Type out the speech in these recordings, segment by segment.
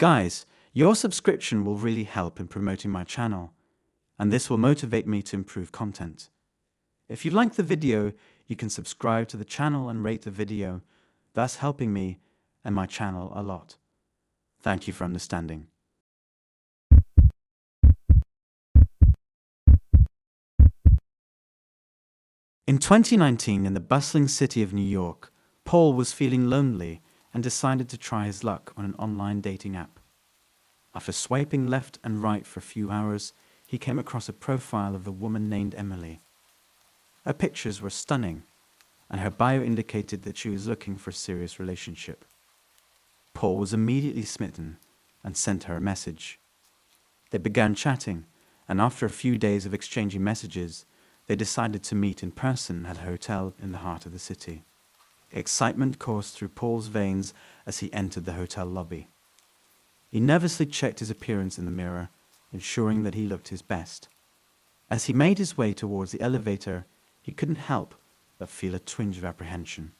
Guys, your subscription will really help in promoting my channel, and this will motivate me to improve content. If you like the video, you can subscribe to the channel and rate the video, thus helping me and my channel a lot. Thank you for understanding. In 2019, in the bustling city of New York, Paul was feeling lonely and decided to try his luck on an online dating app. After swiping left and right for a few hours, he came across a profile of a woman named Emily. Her pictures were stunning, and her bio indicated that she was looking for a serious relationship. Paul was immediately smitten and sent her a message. They began chatting, and after a few days of exchanging messages, they decided to meet in person at a hotel in the heart of the city. Excitement coursed through Paul's veins as he entered the hotel lobby. He nervously checked his appearance in the mirror, ensuring that he looked his best. As he made his way towards the elevator, he couldn't help but feel a twinge of apprehension.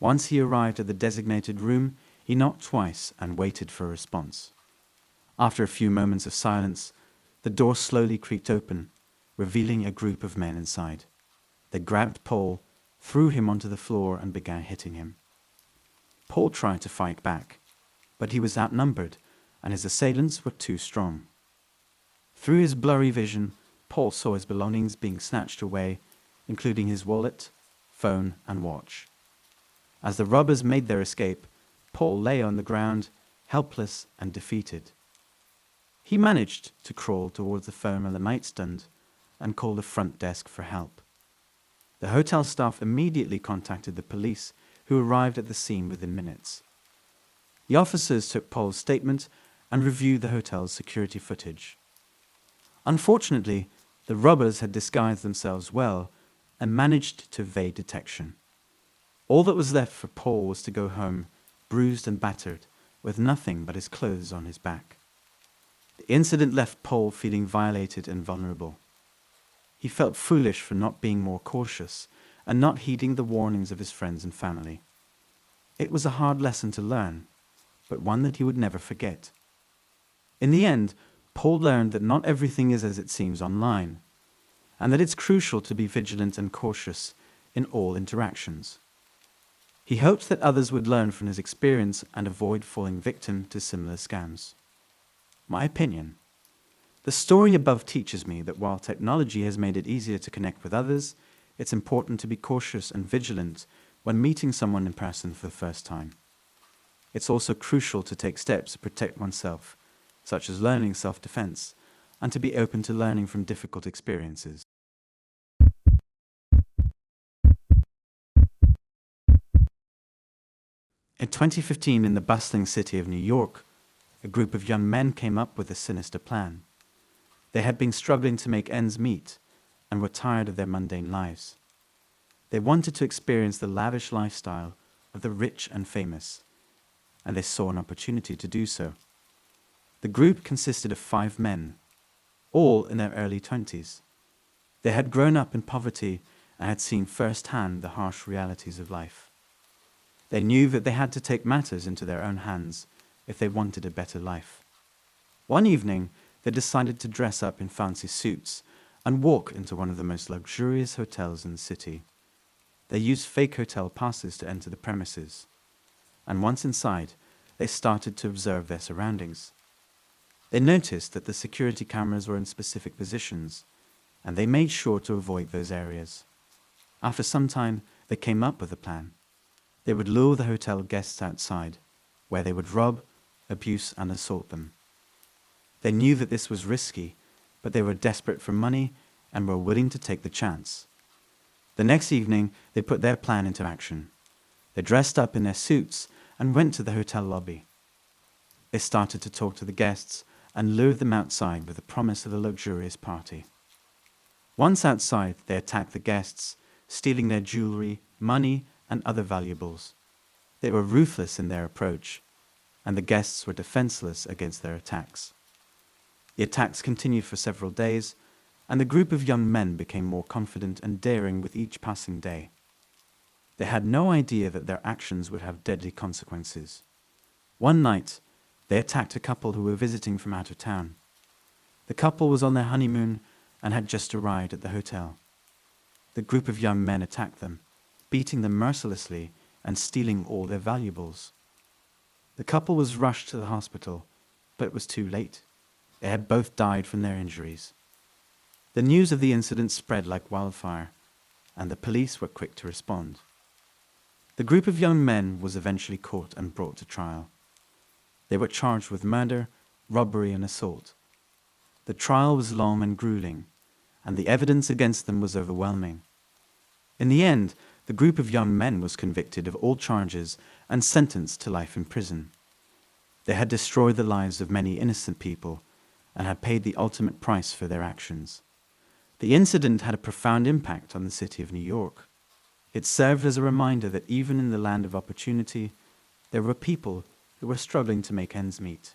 Once he arrived at the designated room, he knocked twice and waited for a response. After a few moments of silence, the door slowly creaked open, revealing a group of men inside. They grabbed Paul, threw him onto the floor, and began hitting him. Paul tried to fight back, but he was outnumbered, and his assailants were too strong. Through his blurry vision, Paul saw his belongings being snatched away, including his wallet, phone, and watch. As the robbers made their escape, Paul lay on the ground, helpless and defeated. He managed to crawl towards the phone on the nightstand and called the front desk for help. The hotel staff immediately contacted the police, who arrived at the scene within minutes. The officers took Paul's statement and reviewed the hotel's security footage. Unfortunately, the robbers had disguised themselves well and managed to evade detection. All that was left for Paul was to go home, bruised and battered, with nothing but his clothes on his back. The incident left Paul feeling violated and vulnerable. He felt foolish for not being more cautious and not heeding the warnings of his friends and family. It was a hard lesson to learn, but one that he would never forget. In the end, Paul learned that not everything is as it seems online, and that it's crucial to be vigilant and cautious in all interactions. He hoped that others would learn from his experience and avoid falling victim to similar scams. My opinion: the story above teaches me that while technology has made it easier to connect with others, it's important to be cautious and vigilant when meeting someone in person for the first time. It's also crucial to take steps to protect oneself, such as learning self-defense, and to be open to learning from difficult experiences. In 2015, in the bustling city of New York, a group of young men came up with a sinister plan. They had been struggling to make ends meet and were tired of their mundane lives. They wanted to experience the lavish lifestyle of the rich and famous, and they saw an opportunity to do so. The group consisted of 5 men, all in their early 20s. They had grown up in poverty and had seen firsthand the harsh realities of life. They knew that they had to take matters into their own hands if they wanted a better life. One evening, they decided to dress up in fancy suits and walk into one of the most luxurious hotels in the city. They used fake hotel passes to enter the premises, and once inside, they started to observe their surroundings. They noticed that the security cameras were in specific positions, and they made sure to avoid those areas. After some time, they came up with a plan. They would lure the hotel guests outside, where they would rob, abuse, and assault them. They knew that this was risky, but they were desperate for money and were willing to take the chance. The next evening, they put their plan into action. They dressed up in their suits and went to the hotel lobby. They started to talk to the guests and lured them outside with the promise of a luxurious party. Once outside, they attacked the guests, stealing their jewelry, money, and other valuables. They were ruthless in their approach, and the guests were defenseless against their attacks. The attacks continued for several days, and the group of young men became more confident and daring with each passing day. They had no idea that their actions would have deadly consequences. One night, They attacked a couple who were visiting from out of town. The couple was on their honeymoon and had just arrived at the hotel. The group of young men attacked them, beating them mercilessly and stealing all their valuables. The couple was rushed to the hospital, but it was too late. They had both died from their injuries. The news of the incident spread like wildfire, and the police were quick to respond. The group of young men was eventually caught and brought to trial. They were charged with murder, robbery, and assault. The trial was long and grueling, and the evidence against them was overwhelming. In the end, the group of young men was convicted of all charges and sentenced to life in prison. They had destroyed the lives of many innocent people and had paid the ultimate price for their actions. The incident had a profound impact on the city of New York. It served as a reminder that even in the land of opportunity, there were people who were struggling to make ends meet.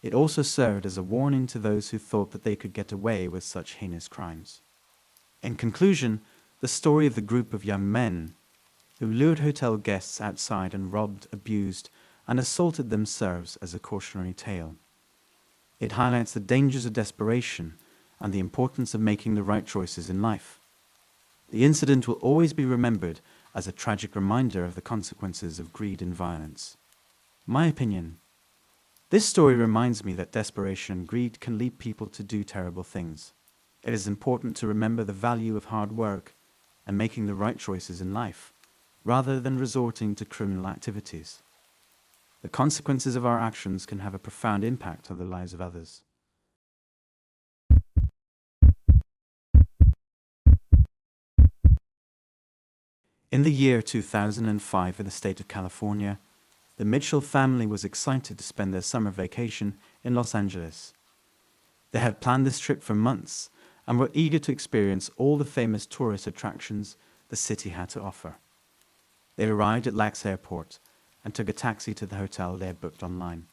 It also served as a warning to those who thought that they could get away with such heinous crimes. In conclusion, the story of the group of young men who lured hotel guests outside and robbed, abused, and assaulted them serves as a cautionary tale. It highlights the dangers of desperation and the importance of making the right choices in life. The incident will always be remembered as a tragic reminder of the consequences of greed and violence. My opinion: this story reminds me that desperation and greed can lead people to do terrible things. It is important to remember the value of hard work and making the right choices in life, rather than resorting to criminal activities. The consequences of our actions can have a profound impact on the lives of others. In the year 2005 in the state of California, the Mitchell family was excited to spend their summer vacation in Los Angeles. They had planned this trip for months and were eager to experience all the famous tourist attractions the city had to offer. They arrived at LAX Airport and took a taxi to the hotel they had booked online.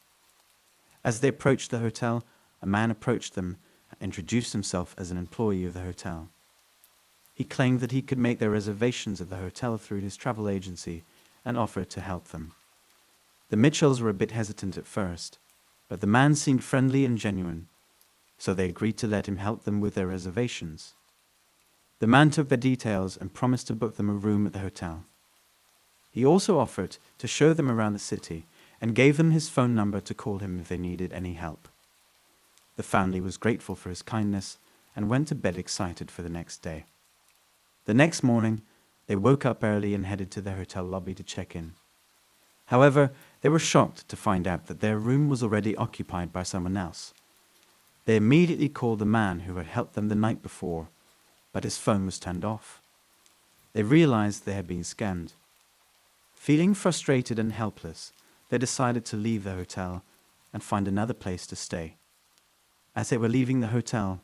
As they approached the hotel, a man approached them and introduced himself as an employee of the hotel. He claimed that he could make their reservations at the hotel through his travel agency and offered to help them. The Mitchells were a bit hesitant at first, but the man seemed friendly and genuine, so they agreed to let him help them with their reservations. The man took their details and promised to book them a room at the hotel. He also offered to show them around the city and gave them his phone number to call him if they needed any help. The family was grateful for his kindness and went to bed excited for the next day. The next morning, they woke up early and headed to their hotel lobby to check in. However, they were shocked to find out that their room was already occupied by someone else. They immediately called the man who had helped them the night before, but his phone was turned off. They realized they had been scammed. Feeling frustrated and helpless, they decided to leave the hotel and find another place to stay. As they were leaving the hotel,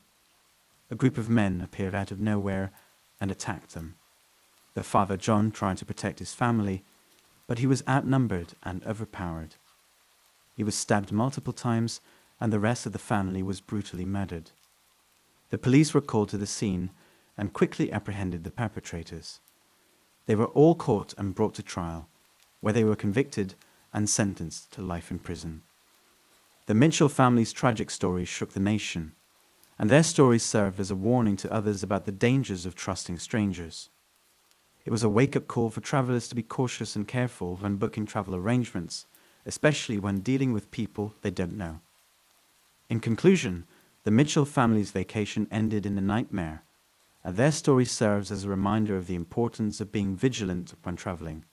a group of men appeared out of nowhere and attacked them. Their father John tried to protect his family, but he was outnumbered and overpowered. He was stabbed multiple times, and the rest of the family was brutally murdered. The police were called to the scene and quickly apprehended the perpetrators. They were all caught and brought to trial, where they were convicted and sentenced to life in prison. The Mitchell family's tragic story shook the nation, and their stories served as a warning to others about the dangers of trusting strangers. It was a wake-up call for travelers to be cautious and careful when booking travel arrangements, especially when dealing with people they don't know. In conclusion, the Mitchell family's vacation ended in a nightmare, and their story serves as a reminder of the importance of being vigilant when traveling.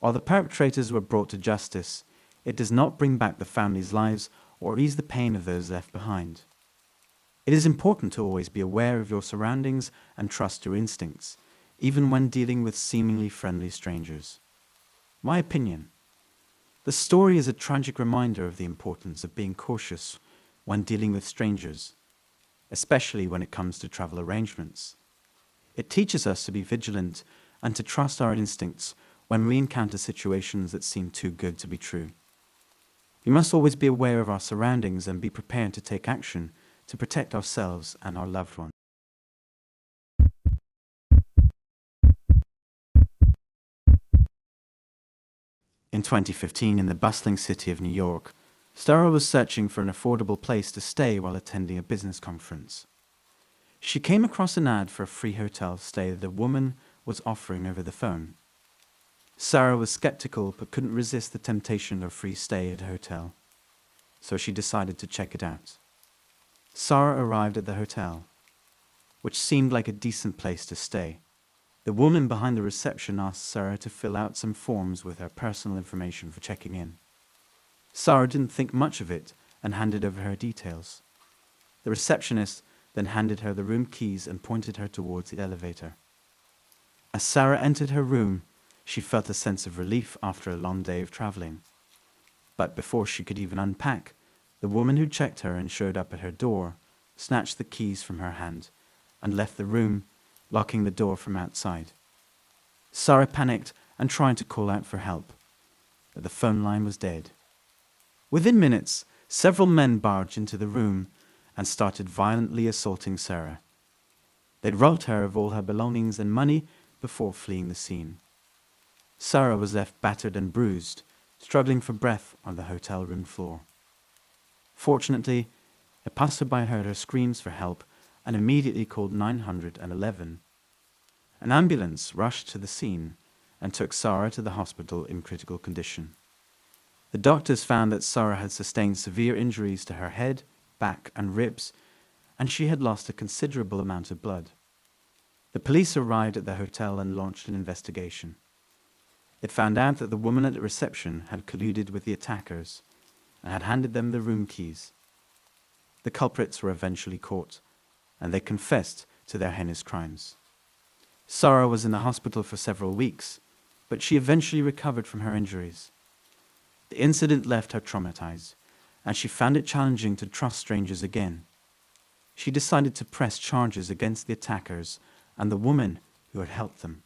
While the perpetrators were brought to justice, it does not bring back the family's lives or ease the pain of those left behind. It is important to always be aware of your surroundings and trust your instincts, even when dealing with seemingly friendly strangers. My opinion: the story is a tragic reminder of the importance of being cautious when dealing with strangers, especially when it comes to travel arrangements. It teaches us to be vigilant and to trust our instincts when we encounter situations that seem too good to be true. We must always be aware of our surroundings and be prepared to take action to protect ourselves and our loved ones. In 2015, in the bustling city of New York, Sarah was searching for an affordable place to stay while attending a business conference. She came across an ad for a free hotel stay that a woman was offering over the phone. Sarah was skeptical but couldn't resist the temptation of a free stay at a hotel, so she decided to check it out. Sarah arrived at the hotel, which seemed like a decent place to stay. The woman behind the reception asked Sarah to fill out some forms with her personal information for checking in. Sarah didn't think much of it and handed over her details. The receptionist then handed her the room keys and pointed her towards the elevator. As Sarah entered her room, she felt a sense of relief after a long day of traveling. But before she could even unpack, the woman who checked her and showed up at her door snatched the keys from her hand and left the room, locking the door from outside. Sarah panicked and tried to call out for help, but the phone line was dead. Within minutes, several men barged into the room and started violently assaulting Sarah. They'd robbed her of all her belongings and money before fleeing the scene. Sarah was left battered and bruised, struggling for breath on the hotel room floor. Fortunately, a passerby heard her screams for help and immediately called 911. An ambulance rushed to the scene and took Sarah to the hospital in critical condition. The doctors found that Sarah had sustained severe injuries to her head, back, and ribs, and she had lost a considerable amount of blood. The police arrived at the hotel and launched an investigation. It found out that the woman at the reception had colluded with the attackers and had handed them the room keys. The culprits were eventually caught, and they confessed to their heinous crimes. Sarah was in the hospital for several weeks, but she eventually recovered from her injuries. The incident left her traumatized, and she found it challenging to trust strangers again. She decided to press charges against the attackers and the woman who had helped them.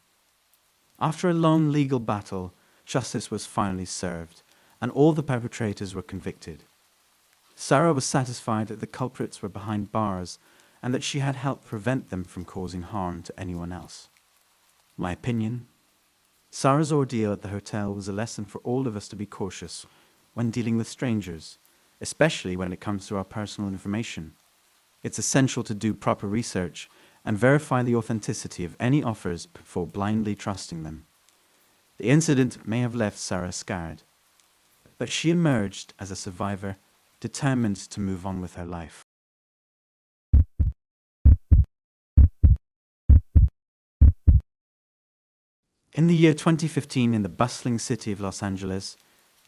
After a long legal battle, justice was finally served, and all the perpetrators were convicted. Sarah was satisfied that the culprits were behind bars and that she had helped prevent them from causing harm to anyone else. My opinion: Sarah's ordeal at the hotel was a lesson for all of us to be cautious when dealing with strangers, especially when it comes to our personal information. It's essential to do proper research and verify the authenticity of any offers before blindly trusting them. The incident may have left Sarah scarred, but she emerged as a survivor, determined to move on with her life. In the year 2015, in the bustling city of Los Angeles,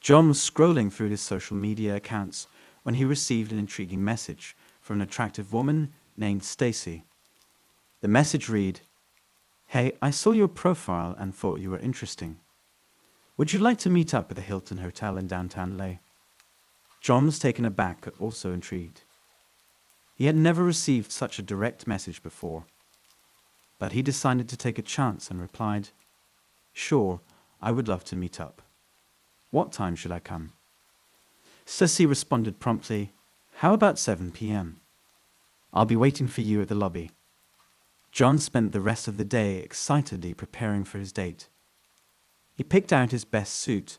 John was scrolling through his social media accounts when he received an intriguing message from an attractive woman named Stacy. The message read, "Hey, I saw your profile and thought you were interesting. Would you like to meet up at the Hilton Hotel in downtown LA?" John was taken aback but also intrigued. He had never received such a direct message before, but he decided to take a chance and replied, "Sure, I would love to meet up. What time should I come?" Stacy responded promptly, "How about 7 p.m.? I'll be waiting for you at the lobby." John spent the rest of the day excitedly preparing for his date. He picked out his best suit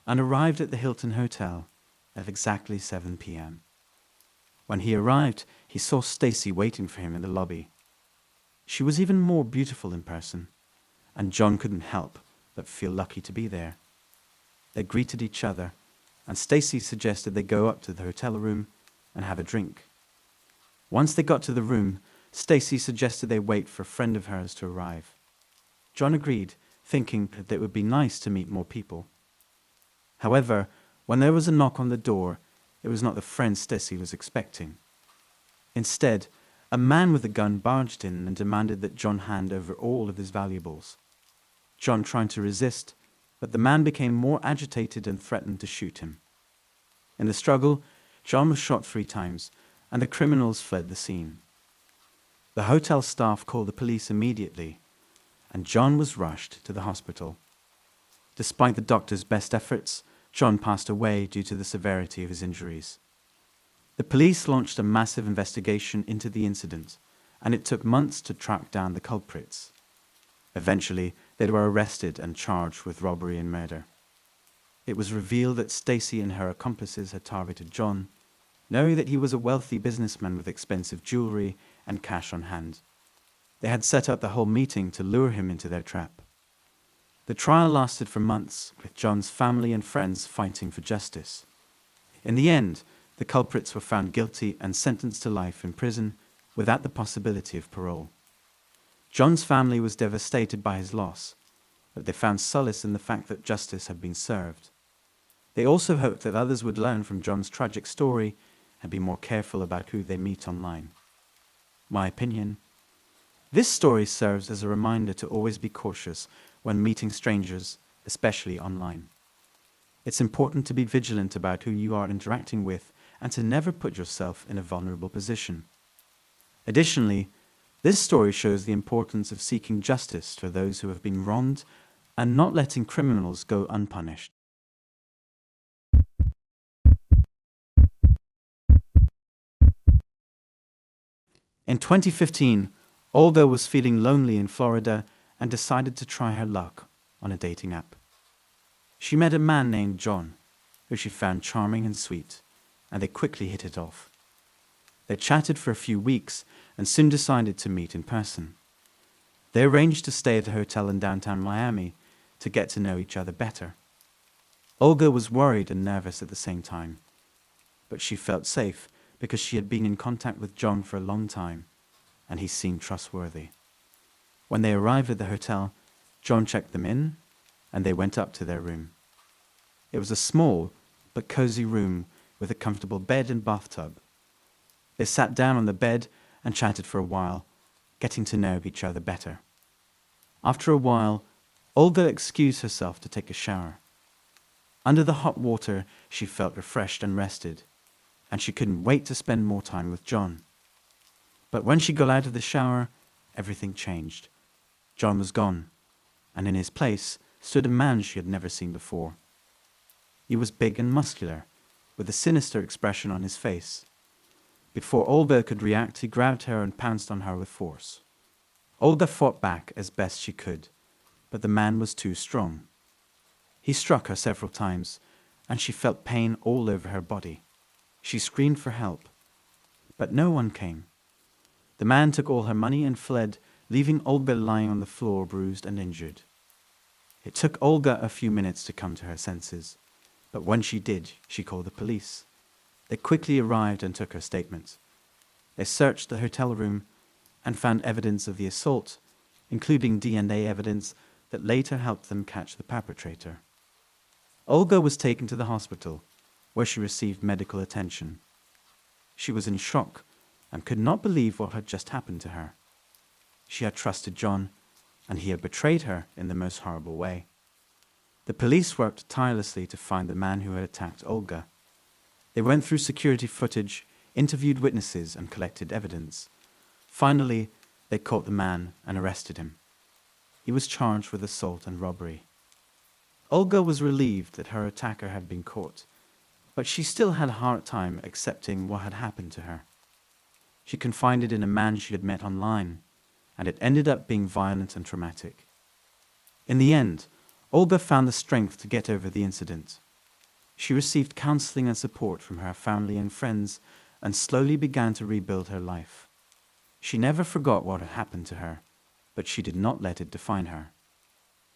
and arrived at the Hilton Hotel at exactly 7 p.m. When he arrived, he saw Stacy waiting for him in the lobby. She was even more beautiful in person, and John couldn't help but feel lucky to be there. They greeted each other, and Stacy suggested they go up to the hotel room and have a drink. Once they got to the room, Stacy suggested they wait for a friend of hers to arrive. John agreed, thinking that it would be nice to meet more people. However, when there was a knock on the door, it was not the friend Stacy was expecting. Instead, a man with a gun barged in and demanded that John hand over all of his valuables. John tried to resist, but the man became more agitated and threatened to shoot him. In the struggle, John was shot 3 times, and the criminals fled the scene. The hotel staff called the police immediately, and John was rushed to the hospital. Despite the doctor's best efforts, John passed away due to the severity of his injuries. The police launched a massive investigation into the incident, and it took months to track down the culprits. Eventually, they were arrested and charged with robbery and murder. It was revealed that Stacy and her accomplices had targeted John, knowing that he was a wealthy businessman with expensive jewelry and cash on hand. They had set up the whole meeting to lure him into their trap. The trial lasted for months, with John's family and friends fighting for justice. In the end, the culprits were found guilty and sentenced to life in prison without the possibility of parole. John's family was devastated by his loss, but they found solace in the fact that justice had been served. They also hoped that others would learn from John's tragic story and be more careful about who they meet online. My opinion: this story serves as a reminder to always be cautious when meeting strangers, especially online. It's important to be vigilant about who you are interacting with and to never put yourself in a vulnerable position. Additionally, this story shows the importance of seeking justice for those who have been wronged and not letting criminals go unpunished. In 2015, Olga was feeling lonely in Florida and decided to try her luck on a dating app. She met a man named John, who she found charming and sweet, and they quickly hit it off. They chatted for a few weeks and soon decided to meet in person. They arranged to stay at a hotel in downtown Miami to get to know each other better. Olga was worried and nervous at the same time, but she felt safe because she had been in contact with John for a long time, and he seemed trustworthy. When they arrived at the hotel, John checked them in, and they went up to their room. It was a small but cozy room with a comfortable bed and bathtub. They sat down on the bed and chatted for a while, getting to know each other better. After a while, Olga excused herself to take a shower. Under the hot water, she felt refreshed and rested, and she couldn't wait to spend more time with John. But when she got out of the shower, everything changed. John was gone, and in his place stood a man she had never seen before. He was big and muscular, with a sinister expression on his face. Before Olga could react, he grabbed her and pounced on her with force. Olga fought back as best she could, but the man was too strong. He struck her several times, and she felt pain all over her body. She screamed for help, but no one came. The man took all her money and fled, leaving Olga lying on the floor, bruised and injured. It took Olga a few minutes to come to her senses, but when she did, she called the police. They quickly arrived and took her statement. They searched the hotel room and found evidence of the assault, including DNA evidence that later helped them catch the perpetrator. Olga was taken to the hospital, where she received medical attention. She was in shock and could not believe what had just happened to her. She had trusted John, and he had betrayed her in the most horrible way. The police worked tirelessly to find the man who had attacked Olga. They went through security footage, interviewed witnesses, and collected evidence. Finally, they caught the man and arrested him. He was charged with assault and robbery. Olga was relieved that her attacker had been caught, but she still had a hard time accepting what had happened to her. She confided in a man she had met online, and it ended up being violent and traumatic. In the end, Olga found the strength to get over the incident. She received counseling and support from her family and friends and slowly began to rebuild her life. She never forgot what had happened to her, but she did not let it define her.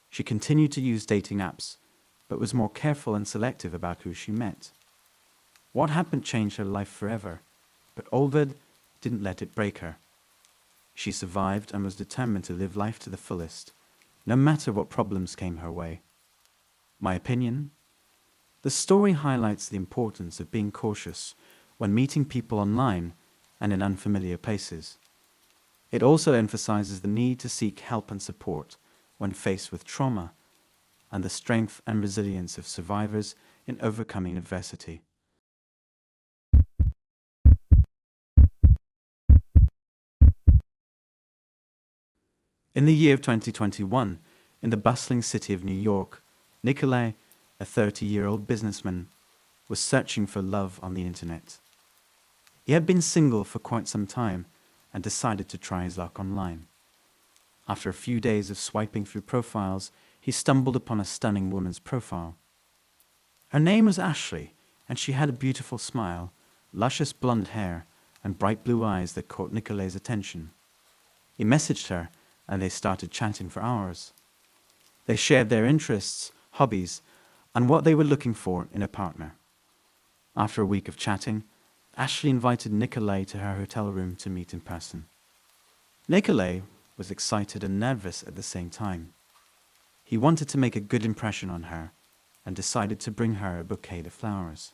She continued to use dating apps, but was more careful and selective about who she met. What happened changed her life forever, but Olga didn't let it break her. She survived and was determined to live life to the fullest, no matter what problems came her way. My opinion? The story highlights the importance of being cautious when meeting people online and in unfamiliar places. It also emphasizes the need to seek help and support when faced with trauma and the strength and resilience of survivors in overcoming adversity. In the year of 2021, in the bustling city of New York, Nikolai, a 30-year-old businessman, was searching for love on the internet. He had been single for quite some time and decided to try his luck online. After a few days of swiping through profiles, he stumbled upon a stunning woman's profile. Her name was Ashley, and she had a beautiful smile, luscious blonde hair, and bright blue eyes that caught Nicolay's attention. He messaged her, and they started chatting for hours. They shared their interests, hobbies, and what they were looking for in a partner. After a week of chatting, Ashley invited Nicolay to her hotel room to meet in person. Nicolay was excited and nervous at the same time. He wanted to make a good impression on her and decided to bring her a bouquet of flowers.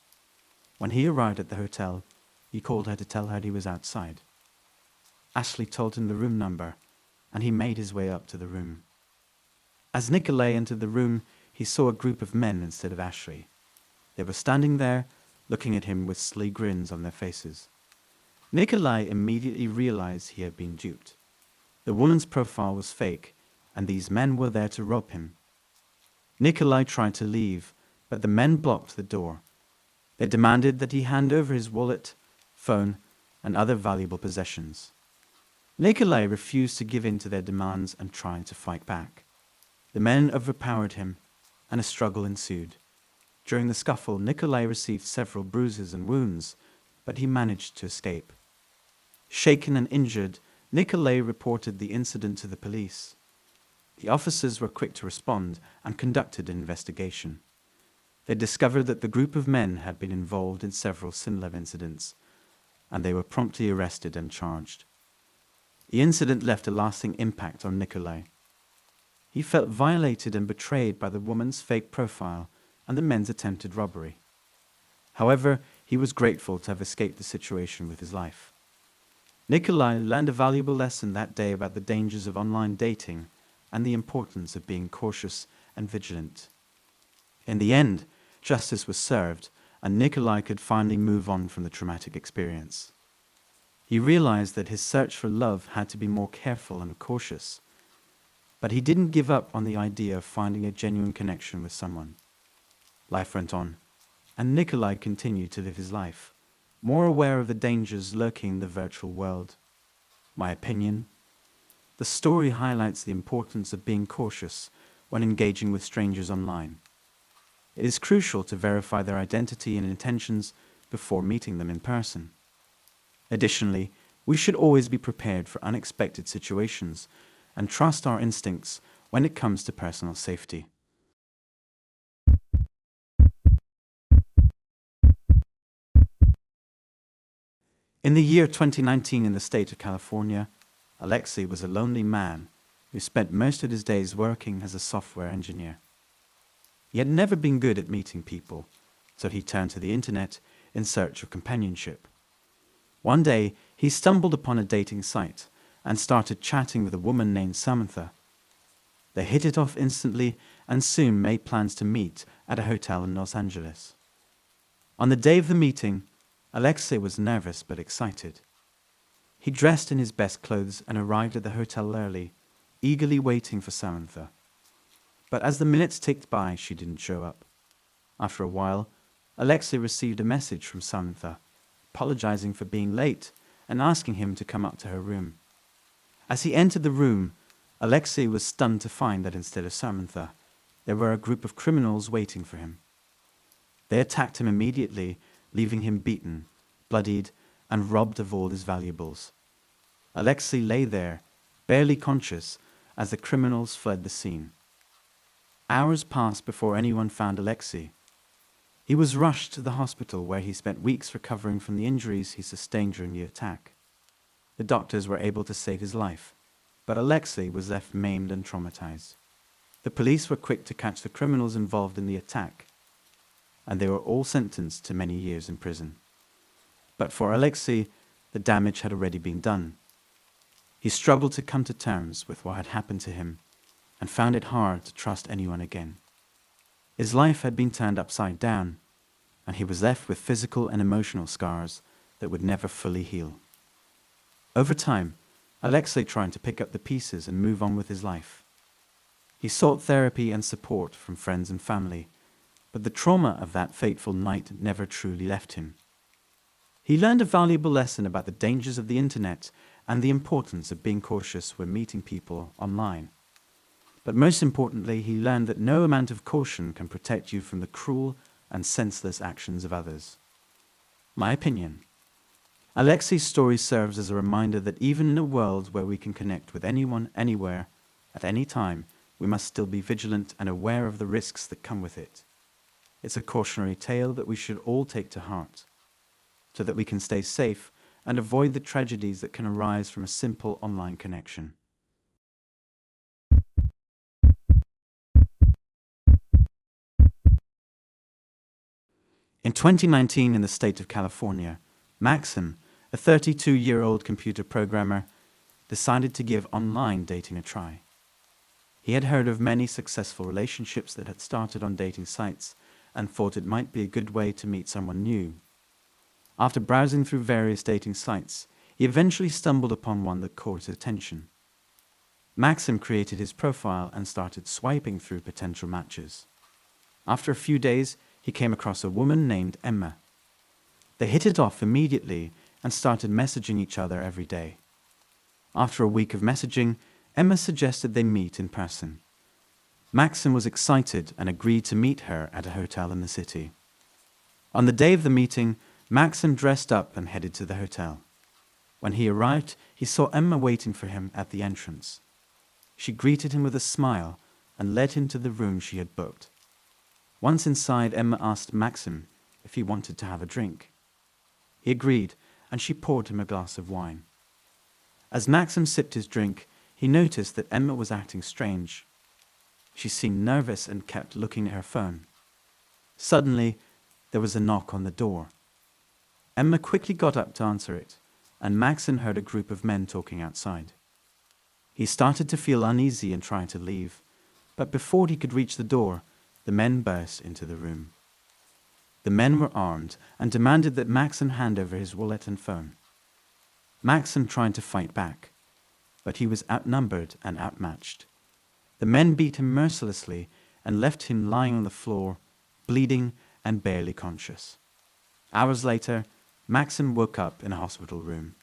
When he arrived at the hotel, he called her to tell her he was outside. Ashley told him the room number, and he made his way up to the room. As Nicolay entered the room, he saw a group of men instead of Ashley. They were standing there, looking at him with sly grins on their faces. Nicolay immediately realized he had been duped. The woman's profile was fake, and these men were there to rob him. Nicolay tried to leave, but the men blocked the door. They demanded that he hand over his wallet, phone, and other valuable possessions. Nicolay refused to give in to their demands and tried to fight back. The men overpowered him, and a struggle ensued. During the scuffle, Nicolay received several bruises and wounds, but he managed to escape. Shaken and injured, Nicolay reported the incident to the police. The officers were quick to respond and conducted an investigation. They discovered that the group of men had been involved in several similar incidents, and they were promptly arrested and charged. The incident left a lasting impact on Nicolay. He felt violated and betrayed by the woman's fake profile and the men's attempted robbery. However, he was grateful to have escaped the situation with his life. Nicolay learned a valuable lesson that day about the dangers of online dating and the importance of being cautious and vigilant. In the end, justice was served, and Nicolay could finally move on from the traumatic experience. He realized that his search for love had to be more careful and cautious, but he didn't give up on the idea of finding a genuine connection with someone. Life went on, and Nicolay continued to live his life, more aware of the dangers lurking in the virtual world. My opinion: the story highlights the importance of being cautious when engaging with strangers online. It is crucial to verify their identity and intentions before meeting them in person. Additionally, we should always be prepared for unexpected situations and trust our instincts when it comes to personal safety. In the year 2019 in the state of California, Alexei was a lonely man who spent most of his days working as a software engineer. He had never been good at meeting people, so he turned to the internet in search of companionship. One day, he stumbled upon a dating site and started chatting with a woman named Samantha. They hit it off instantly and soon made plans to meet at a hotel in Los Angeles. On the day of the meeting, Alexei was nervous but excited. He dressed in his best clothes and arrived at the hotel early, eagerly waiting for Samantha. But as the minutes ticked by, she didn't show up. After a while, Alexei received a message from Samantha, apologizing for being late and asking him to come up to her room. As he entered the room, Alexei was stunned to find that instead of Samantha, there were a group of criminals waiting for him. They attacked him immediately, leaving him beaten, bloodied, and robbed of all his valuables. Alexei lay there, barely conscious, as the criminals fled the scene. Hours passed before anyone found Alexei. He was rushed to the hospital where he spent weeks recovering from the injuries he sustained during the attack. The doctors were able to save his life, but Alexei was left maimed and traumatized. The police were quick to catch the criminals involved in the attack, and they were all sentenced to many years in prison. But for Alexei, the damage had already been done. He struggled to come to terms with what had happened to him and found it hard to trust anyone again. His life had been turned upside down, and he was left with physical and emotional scars that would never fully heal. Over time, Alexei tried to pick up the pieces and move on with his life. He sought therapy and support from friends and family, but the trauma of that fateful night never truly left him. He learned a valuable lesson about the dangers of the internet and the importance of being cautious when meeting people online. But most importantly, he learned that no amount of caution can protect you from the cruel, and senseless actions of others. My opinion. Alexei's story serves as a reminder that even in a world where we can connect with anyone, anywhere, at any time, we must still be vigilant and aware of the risks that come with it. It's a cautionary tale that we should all take to heart, so that we can stay safe and avoid the tragedies that can arise from a simple online connection. In 2019, in the state of California, Maxim, a 32-year-old computer programmer, decided to give online dating a try. He had heard of many successful relationships that had started on dating sites and thought it might be a good way to meet someone new. After browsing through various dating sites, he eventually stumbled upon one that caught his attention. Maxim created his profile and started swiping through potential matches. After a few days, he came across a woman named Emma. They hit it off immediately and started messaging each other every day. After a week of messaging, Emma suggested they meet in person. Maxim was excited and agreed to meet her at a hotel in the city. On the day of the meeting, Maxim dressed up and headed to the hotel. When he arrived, he saw Emma waiting for him at the entrance. She greeted him with a smile and led him to the room she had booked. Once inside, Emma asked Maxim if he wanted to have a drink. He agreed, and she poured him a glass of wine. As Maxim sipped his drink, he noticed that Emma was acting strange. She seemed nervous and kept looking at her phone. Suddenly, there was a knock on the door. Emma quickly got up to answer it, and Maxim heard a group of men talking outside. He started to feel uneasy and tried to leave, but before he could reach the door, the men burst into the room. The men were armed and demanded that Maxim hand over his wallet and phone. Maxim tried to fight back, but he was outnumbered and outmatched. The men beat him mercilessly and left him lying on the floor, bleeding and barely conscious. Hours later, Maxim woke up in a hospital room.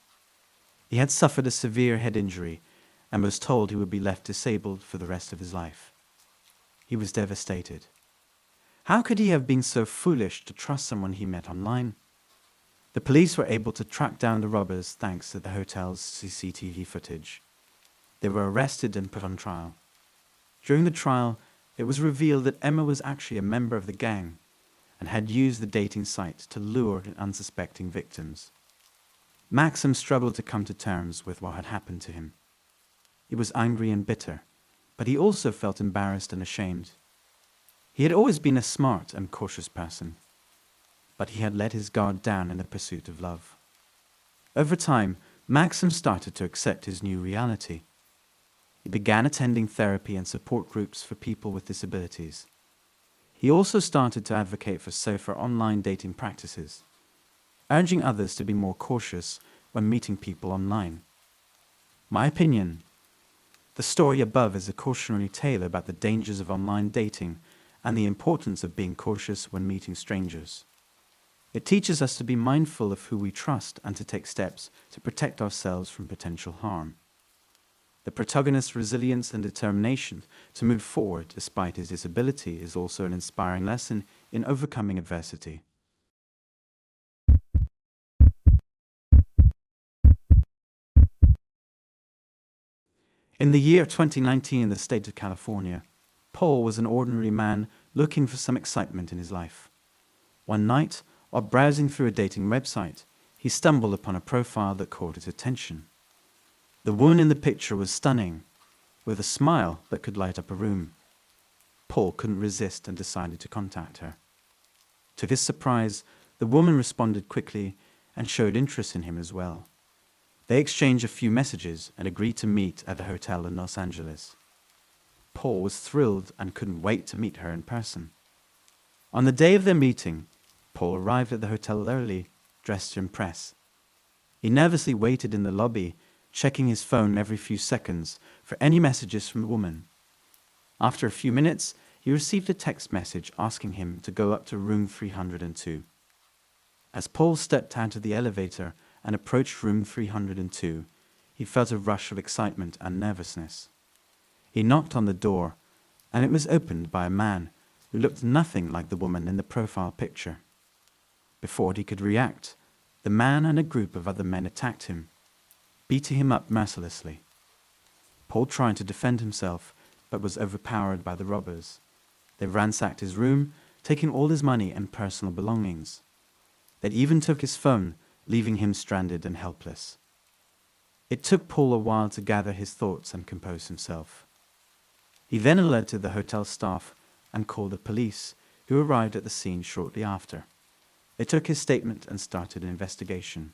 He had suffered a severe head injury and was told he would be left disabled for the rest of his life. He was devastated. How could he have been so foolish to trust someone he met online? The police were able to track down the robbers thanks to the hotel's CCTV footage. They were arrested and put on trial. During the trial, it was revealed that Emma was actually a member of the gang and had used the dating site to lure in unsuspecting victims. Maxim struggled to come to terms with what had happened to him. He was angry and bitter, but he also felt embarrassed and ashamed. He had always been a smart and cautious person, but he had let his guard down in the pursuit of love. Over time, Maxim started to accept his new reality. He began attending therapy and support groups for people with disabilities. He also started to advocate for safer online dating practices, urging others to be more cautious when meeting people online. My opinion: the story above is a cautionary tale about the dangers of online dating and the importance of being cautious when meeting strangers. It teaches us to be mindful of who we trust and to take steps to protect ourselves from potential harm. The protagonist's resilience and determination to move forward despite his disability is also an inspiring lesson in overcoming adversity. In the year 2019 in the state of California, Paul was an ordinary man looking for some excitement in his life. One night, while browsing through a dating website, he stumbled upon a profile that caught his attention. The woman in the picture was stunning, with a smile that could light up a room. Paul couldn't resist and decided to contact her. To his surprise, the woman responded quickly and showed interest in him as well. They exchanged a few messages and agreed to meet at a hotel in Los Angeles. Paul was thrilled and couldn't wait to meet her in person. On the day of their meeting, Paul arrived at the hotel early, dressed to impress. He nervously waited in the lobby, checking his phone every few seconds for any messages from the woman. After a few minutes, he received a text message asking him to go up to room 302. As Paul stepped out of the elevator and approached room 302, he felt a rush of excitement and nervousness. He knocked on the door, and it was opened by a man who looked nothing like the woman in the profile picture. Before he could react, the man and a group of other men attacked him, beating him up mercilessly. Paul tried to defend himself, but was overpowered by the robbers. They ransacked his room, taking all his money and personal belongings. They even took his phone, leaving him stranded and helpless. It took Paul a while to gather his thoughts and compose himself. He then alerted the hotel staff and called the police, who arrived at the scene shortly after. They took his statement and started an investigation.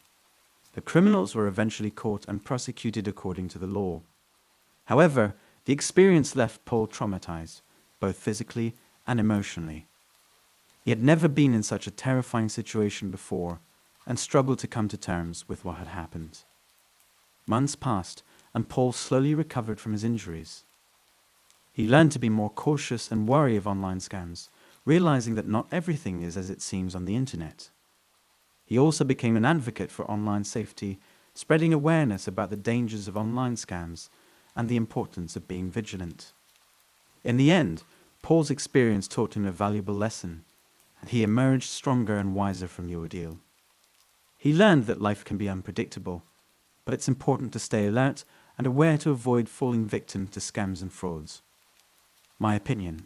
The criminals were eventually caught and prosecuted according to the law. However, the experience left Paul traumatized, both physically and emotionally. He had never been in such a terrifying situation before and struggled to come to terms with what had happened. Months passed, and Paul slowly recovered from his injuries. He learned to be more cautious and wary of online scams, realizing that not everything is as it seems on the internet. He also became an advocate for online safety, spreading awareness about the dangers of online scams and the importance of being vigilant. In the end, Paul's experience taught him a valuable lesson, and he emerged stronger and wiser from the ordeal. He learned that life can be unpredictable, but it's important to stay alert and aware to avoid falling victim to scams and frauds. My opinion.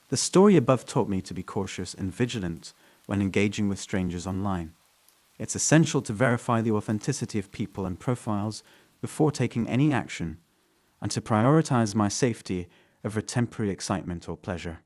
The story above taught me to be cautious and vigilant when engaging with strangers online. It's essential to verify the authenticity of people and profiles before taking any action, and to prioritize my safety over temporary excitement or pleasure.